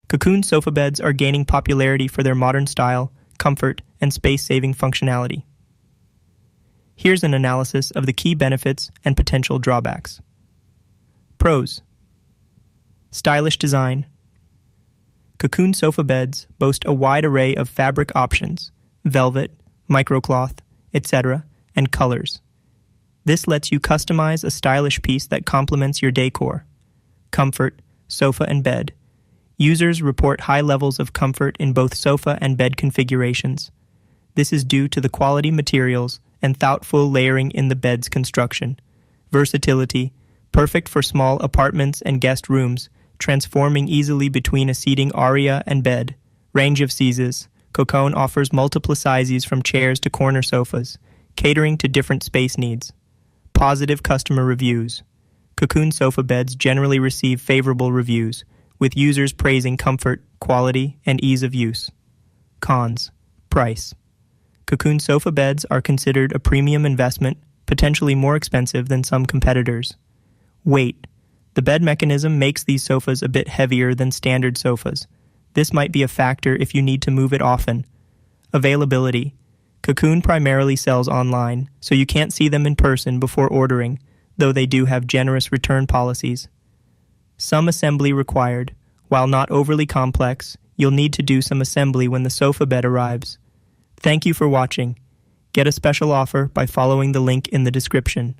Cocoon sofa beds are gaining popularity for their modern style, comfort, and space-saving functionality. Here's an analysis of the key benefits and potential drawbacks. Pros: stylish design. Cocoon sofa beds boast a wide array of fabric options, velvet, microcloth, etc., and colors. This lets you customize a stylish piece that complements your decor. Comfort, sofa and bed. Users report high levels of comfort in both sofa and bed configurations. This is due to the quality materials and thoughtful layering in the bed's construction. Versatility, perfect for small apartments and guest rooms, transforming easily between a seating area and bed. Range of sizes. Cocoon offers multiple sizes from chairs to corner sofas, catering to different space needs. Positive customer reviews. Cocoon sofa beds generally receive favorable reviews, with users praising comfort, quality, and ease of use. Cons. Price. Cocoon sofa beds are considered a premium investment, potentially more expensive than some competitors. Weight. The bed mechanism makes these sofas a bit heavier than standard sofas. This might be a factor if you need to move it often. Availability. Cocoon primarily sells online, so you can't see them in person before ordering, though they do have generous return policies. Some assembly required. While not overly complex, you'll need to do some assembly when the sofa bed arrives. Thank you for watching. Get a special offer by following the link in the description.